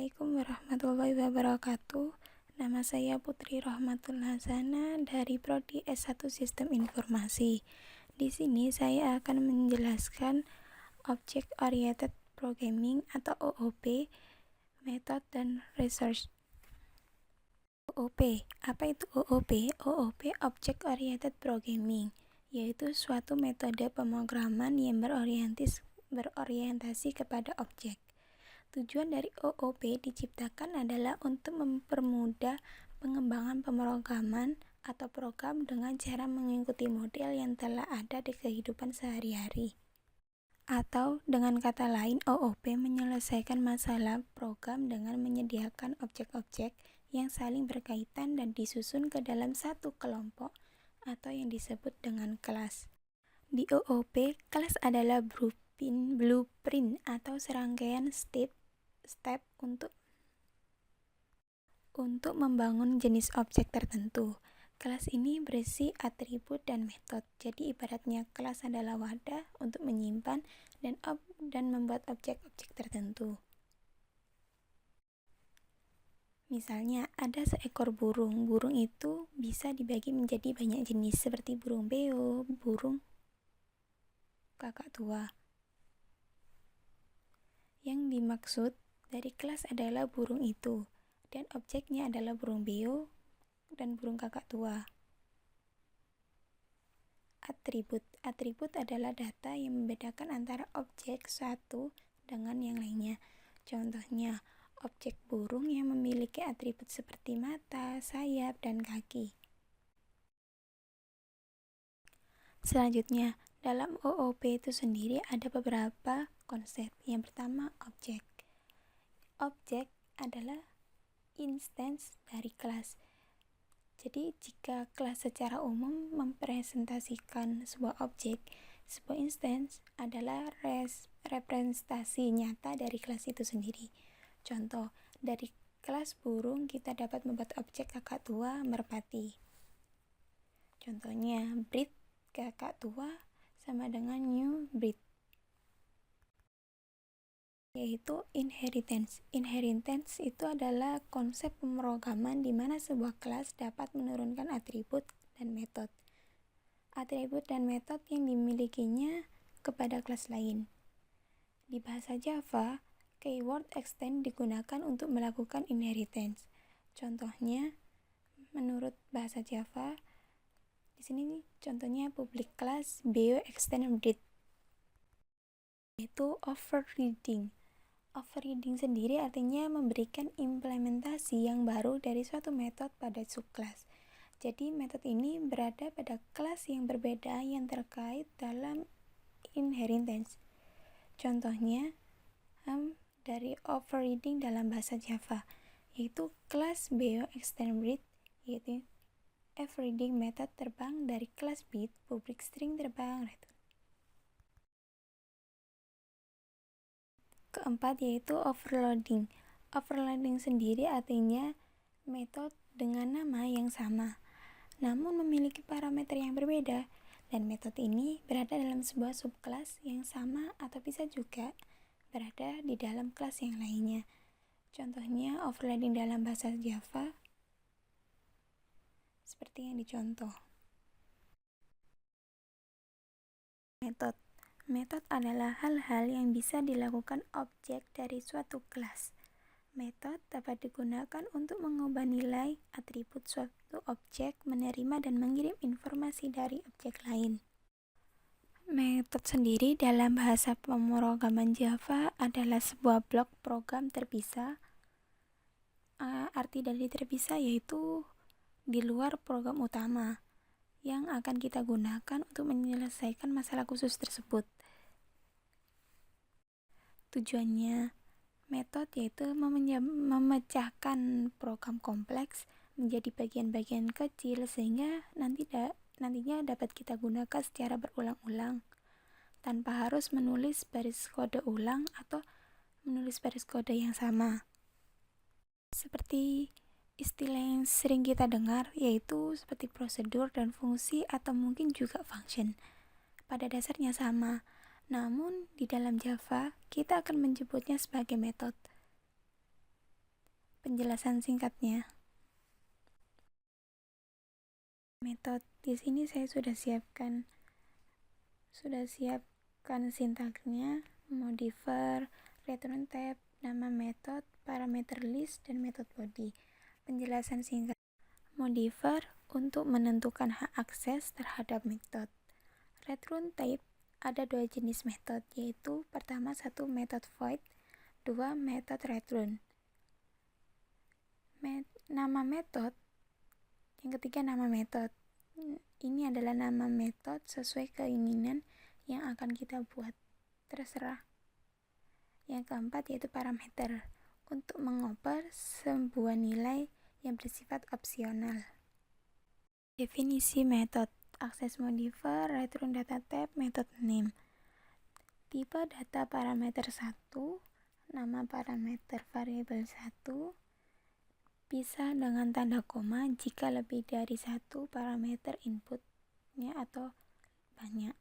Assalamualaikum warahmatullahi wabarakatuh. Nama saya Putri Rohmatul Hasana dari Prodi S1 Sistem Informasi. Di sini saya akan menjelaskan Object Oriented Programming atau OOP, Method dan Research. OOP, apa itu OOP? OOP Object Oriented Programming, yaitu suatu metode pemrograman yang berorientasi kepada objek. Tujuan dari OOP diciptakan adalah untuk mempermudah pengembangan pemrograman atau program dengan cara mengikuti model yang telah ada di kehidupan sehari-hari. Atau dengan kata lain, OOP menyelesaikan masalah program dengan menyediakan objek-objek yang saling berkaitan dan disusun ke dalam satu kelompok atau yang disebut dengan kelas. Di OOP, kelas adalah blueprint atau serangkaian step untuk membangun jenis objek tertentu. Kelas ini berisi atribut dan metode. Jadi ibaratnya kelas adalah wadah untuk menyimpan dan membuat objek-objek tertentu. Misalnya ada seekor burung. Burung itu bisa dibagi menjadi banyak jenis seperti burung beo, burung kakak tua. Yang dimaksud dari kelas adalah burung itu, dan objeknya adalah burung beo dan burung kakak tua. Atribut adalah data yang membedakan antara objek satu dengan yang lainnya. Contohnya, objek burung yang memiliki atribut seperti mata, sayap, dan kaki. Selanjutnya, dalam OOP itu sendiri ada beberapa konsep. Yang pertama, objek. Objek adalah instance dari kelas. Jadi, jika kelas secara umum mempresentasikan sebuah objek, sebuah instance adalah representasi nyata dari kelas itu sendiri. Contoh, dari kelas burung kita dapat membuat objek kakak tua merpati. Contohnya, breed kakak tua sama dengan new breed, yaitu inheritance. Inheritance itu adalah konsep pemrograman di mana sebuah kelas dapat menurunkan atribut dan metode. Atribut dan metode yang dimilikinya kepada kelas lain. Di bahasa Java, keyword extend digunakan untuk melakukan inheritance. Contohnya, menurut bahasa Java, di sini contohnya public class beo extend breed, yaitu overriding. Overriding sendiri artinya memberikan implementasi yang baru dari suatu metode pada subclass. Jadi metode ini berada pada kelas yang berbeda yang terkait dalam inheritance. Contohnya dari overriding dalam bahasa Java, yaitu kelas beo extend breed, yaitu overriding method terbang dari kelas bit public string terbang. Keempat yaitu overloading. Overloading sendiri artinya metode dengan nama yang sama, namun memiliki parameter yang berbeda, dan metode ini berada dalam sebuah subkelas yang sama atau bisa juga berada di dalam kelas yang lainnya. Contohnya overloading dalam bahasa Java seperti yang dicontoh. Metode adalah hal-hal yang bisa dilakukan objek dari suatu kelas. Metode dapat digunakan untuk mengubah nilai atribut suatu objek, menerima dan mengirim informasi dari objek lain. Metode sendiri dalam bahasa pemrograman Java adalah sebuah blok program terpisah. Arti dari terpisah yaitu di luar program utama yang akan kita gunakan untuk menyelesaikan masalah khusus tersebut. Tujuannya metode yaitu memecahkan program kompleks menjadi bagian-bagian kecil sehingga nantinya dapat kita gunakan secara berulang-ulang tanpa harus menulis baris kode ulang atau menulis baris kode yang sama. Seperti istilah yang sering kita dengar yaitu seperti prosedur dan fungsi atau mungkin juga function. Pada dasarnya sama, namun di dalam Java kita akan menyebutnya sebagai metode. Penjelasan singkatnya. Metode di sini saya sudah siapkan sintaksnya, modifier, return type, nama metode, parameter list, dan metode body. Penjelasan singkat. Modifier untuk menentukan hak akses terhadap metode. Return type ada dua jenis metode, yaitu pertama satu metode void, dua metode return. Nama metode, yang ketiga nama metode. Ini adalah nama metode sesuai keinginan yang akan kita buat, terserah. Yang keempat yaitu parameter, untuk mengoper sebuah nilai yang bersifat opsional. Definisi metode: akses modifier, return data type, method name. Tipe data parameter 1, nama parameter variabel 1, pisah dengan tanda koma jika lebih dari satu parameter inputnya atau banyak.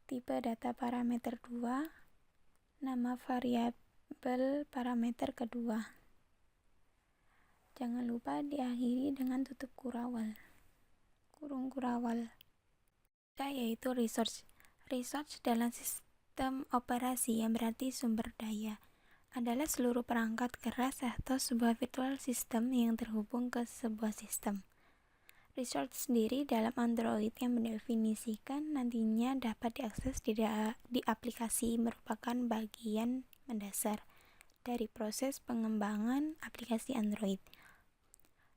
Tipe data parameter 2, nama variabel parameter kedua. Jangan lupa diakhiri dengan tutup kurung kurawal. Yaitu resource dalam sistem operasi yang berarti sumber daya adalah seluruh perangkat keras atau sebuah virtual system yang terhubung ke sebuah sistem. Resource sendiri dalam Android yang mendefinisikan nantinya dapat diakses di aplikasi merupakan bagian mendasar dari proses pengembangan aplikasi Android.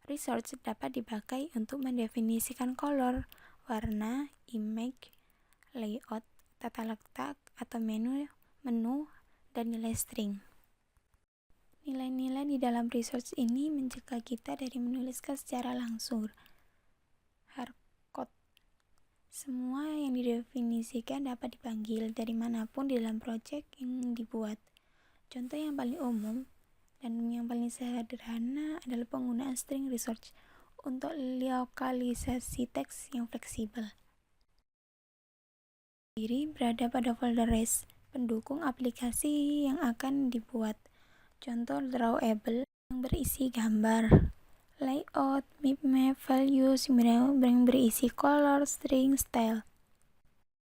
Resource dapat dipakai untuk mendefinisikan color, warna, image, layout, tata letak, atau menu, dan nilai string. Nilai-nilai di dalam resource ini mencegah kita dari menuliskan secara langsung hardcode. Semua yang didefinisikan dapat dipanggil dari manapun di dalam project yang dibuat. Contoh yang paling umum dan yang paling sederhana adalah penggunaan string resource untuk lokalisasi teks yang fleksibel. Diri berada pada folder res, pendukung aplikasi yang akan dibuat. Contoh drawable yang berisi gambar, layout, map, values yang berisi color, string, style.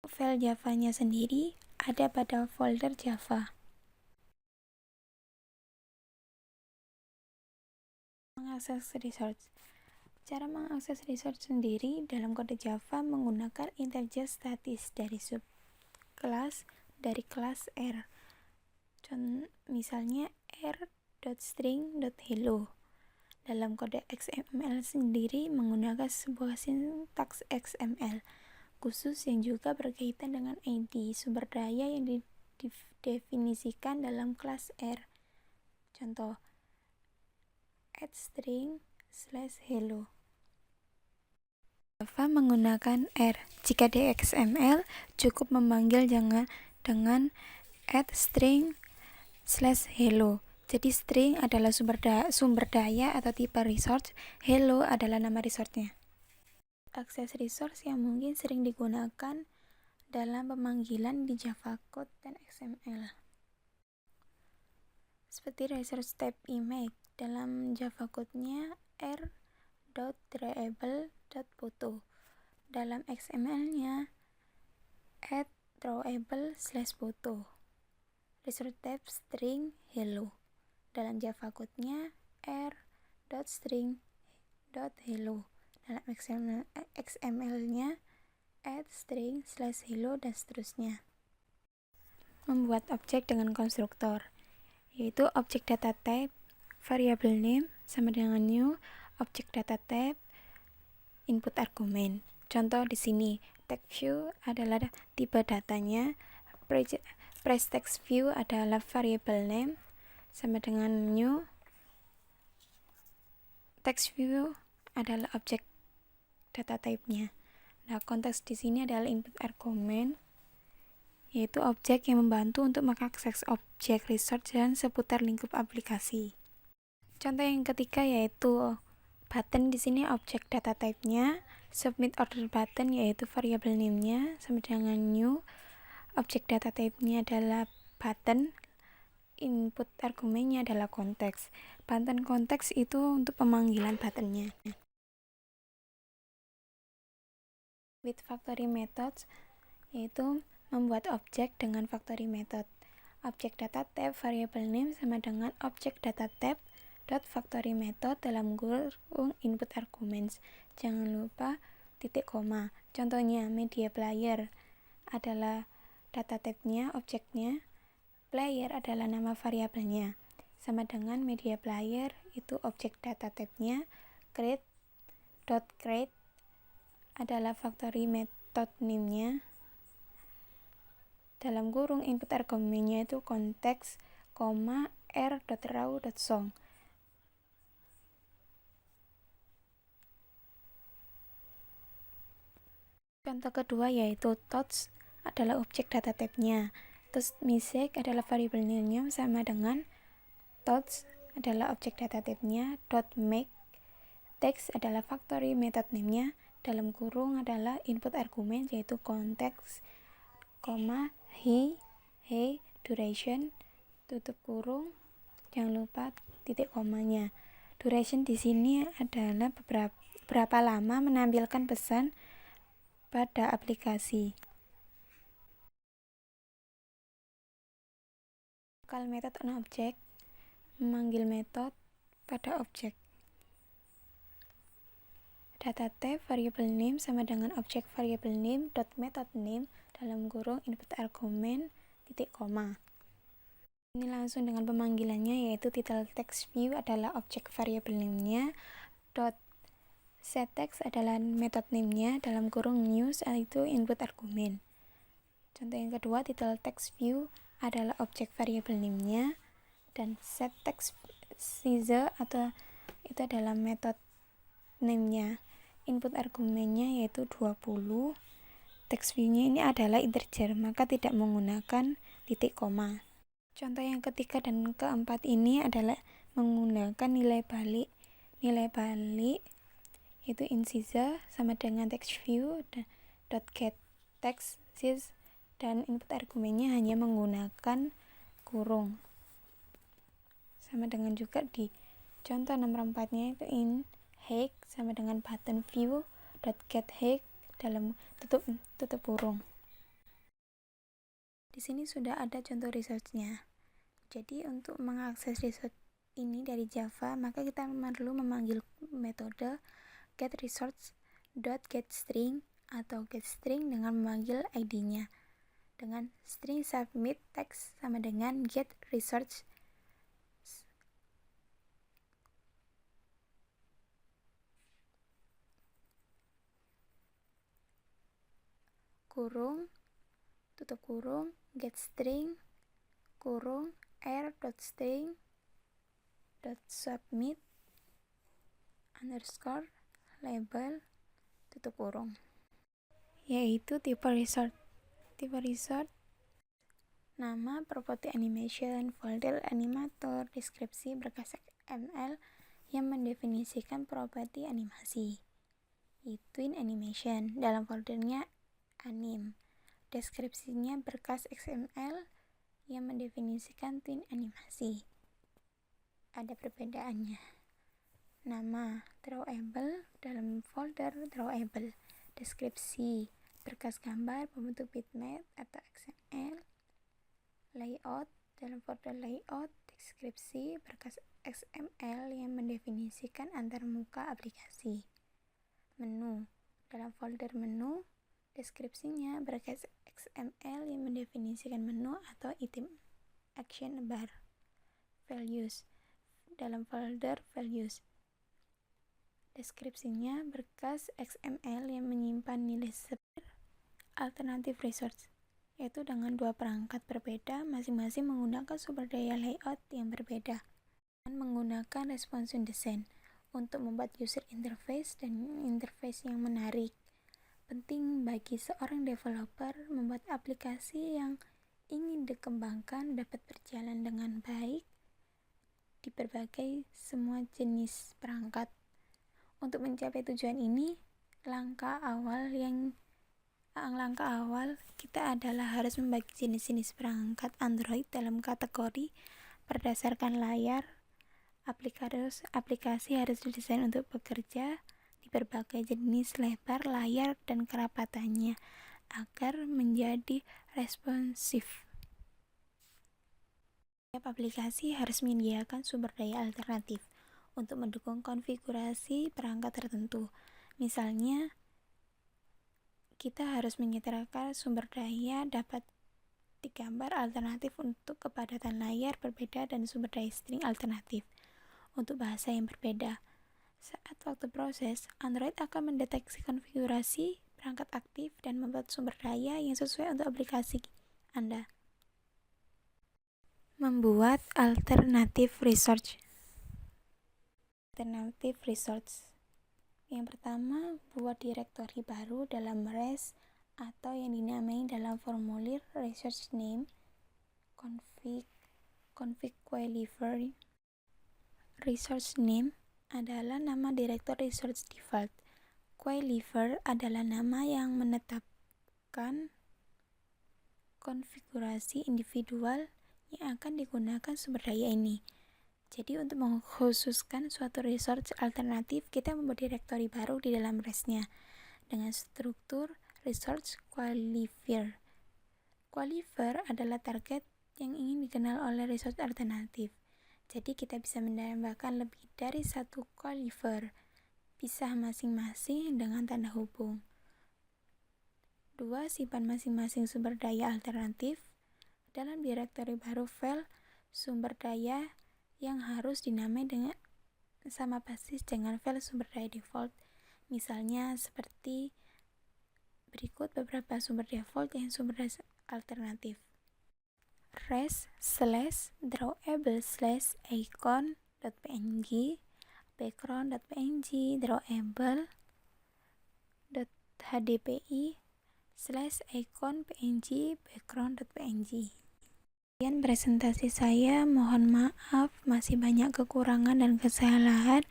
File Java-nya sendiri ada pada folder Java. Mengakses resource. Cara mengakses resource sendiri dalam kode Java menggunakan integer statis dari subclass dari kelas R. Misalnya r.string.hello. Dalam kode XML sendiri menggunakan sebuah sintaks XML khusus yang juga berkaitan dengan ID sumber daya yang didefinisikan dalam kelas R. Contoh @string/hello. Java menggunakan R. Jika di XML cukup memanggil dengan @string/hello. Jadi string adalah sumber daya atau tipe resource, hello adalah nama resource-nya. Akses resource yang mungkin sering digunakan dalam pemanggilan di Java Code dan XML. Seperti resource type image dalam Java Code-nya r.drawable.photo. Dalam XML-nya @drawable/photo. Resource type string hello. Dalam Java Code-nya r.string.hello. Dalam XML-nya @string/hello dan seterusnya. Membuat objek dengan konstruktor, yaitu objek data type variable name sama dengan new, objek data type input argument. Contoh di sini, text view adalah tipe datanya, phrase text view adalah variable name sama dengan new, text view adalah objek data type-nya. Nah, konteks di sini adalah input argument, yaitu objek yang membantu untuk mengakses objek resource dan seputar lingkup aplikasi. Contoh yang ketiga yaitu button, di sini objek data type-nya, submit order button yaitu variable name-nya sama dengan new, objek data type-nya adalah button, input argumennya adalah konteks. Button konteks itu untuk pemanggilan buttonnya. With factory methods yaitu membuat objek dengan factory method. Objek data type variable name sama dengan objek data type dot factory method dalam kurung input arguments. Jangan lupa titik koma. Contohnya media player adalah data type-nya, objeknya. Player adalah nama variabelnya. Sama dengan media player itu objek data type-nya. Create adalah factory method name-nya. Dalam kurung input argumennya itu konteks, r.raw.song. Contoh kedua yaitu touch adalah objek data type-nya. Touch music adalah variable name-nya sama dengan touch adalah objek data type-nya. .make text adalah factory method name-nya. Dalam kurung adalah input argumen yaitu konteks, hey, duration, tutup kurung, jangan lupa titik komanya. Duration di sini adalah berapa lama menampilkan pesan pada aplikasi. Call method on object, memanggil metode pada objek. Data type variable name sama dengan objek variable name dot method name dalam kurung input argumen titik koma. Ini langsung dengan pemanggilannya yaitu title text view adalah objek variable name-nya, dot set text adalah method name-nya dalam kurung news itu input argumen. Contoh yang kedua, title text view adalah objek variable name-nya dan set text size atau itu adalah method name-nya. Input argumennya yaitu 20. Text view-nya ini adalah integer, maka tidak menggunakan titik koma. Contoh yang ketiga dan keempat ini adalah menggunakan nilai balik. Nilai balik yaitu integer sama dengan text view dot get text size dan input argumennya hanya menggunakan kurung. Sama dengan juga di contoh nomor 4-nya itu in height sama dengan button view dot get height dalam tutup kurung. Di sini sudah ada contoh resource-nya. Jadi untuk mengakses resource ini dari Java, maka kita perlu memanggil metode getResource.getString atau getString dengan memanggil ID-nya. Dengan string submit text sama dengan getResource kurung tutup kurung getString kurung r.string .submit underscore label tutup kurung, yaitu tipe resort nama, properti animation, folder animator, deskripsi, berkas XML yang mendefinisikan properti animasi, twin animation dalam foldernya anim. Deskripsinya berkas XML yang mendefinisikan twin animasi. Ada perbedaannya. Nama drawable dalam folder drawable. Deskripsi berkas gambar pembentuk bitmap atau XML. Layout dalam folder layout. Deskripsi berkas XML yang mendefinisikan antar muka aplikasi. Menu dalam folder menu. Deskripsinya berkas XML yang mendefinisikan menu atau item action bar. Values dalam folder values. Deskripsinya berkas XML yang menyimpan nilai alternative resource, yaitu dengan dua perangkat berbeda masing-masing menggunakan sumber daya layout yang berbeda dan menggunakan responsive design untuk membuat user interface dan interface yang menarik. Penting bagi seorang developer membuat aplikasi yang ingin dikembangkan dapat berjalan dengan baik di berbagai semua jenis perangkat. Untuk mencapai tujuan ini, langkah awal kita adalah harus membagi jenis-jenis perangkat Android dalam kategori berdasarkan layar. Aplikasi harus didesain untuk bekerja di berbagai jenis lebar layar dan kerapatannya agar menjadi responsif. Setiap aplikasi harus menyediakan sumber daya alternatif untuk mendukung konfigurasi perangkat tertentu. Misalnya, kita harus menyediakan sumber daya dapat digambar alternatif untuk kepadatan layar berbeda dan sumber daya string alternatif untuk bahasa yang berbeda. Saat waktu proses, Android akan mendeteksi konfigurasi perangkat aktif dan membuat sumber daya yang sesuai untuk aplikasi Anda. Membuat alternative resource. Yang pertama, buat direktori baru dalam res atau yang dinamai dalam formulir resource name config qualifier. Resource name adalah nama direktori resource default. Qualifier adalah nama yang menetapkan konfigurasi individual yang akan digunakan sumber daya ini. Jadi untuk mengkhususkan suatu resource alternatif, kita membuat direktori baru di dalam resnya dengan struktur resource qualifier. Qualifier adalah target yang ingin dikenal oleh resource alternatif. Jadi kita bisa menambahkan lebih dari satu qualifier, pisah masing-masing dengan tanda hubung. 2. Simpan masing-masing sumber daya alternatif dalam direktori baru file sumber daya yang harus dinamai dengan sama persis dengan file sumber daya default. Misalnya seperti berikut beberapa sumber default yang sumber daya alternatif. res/drawable/icon.png, background.png, drawable.hdpi/icon.png, background.png. Sekian presentasi saya, mohon maaf masih banyak kekurangan dan kesalahan.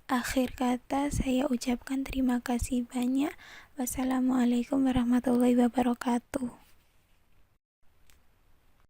Akhir kata saya ucapkan terima kasih banyak. Wassalamualaikum warahmatullahi wabarakatuh.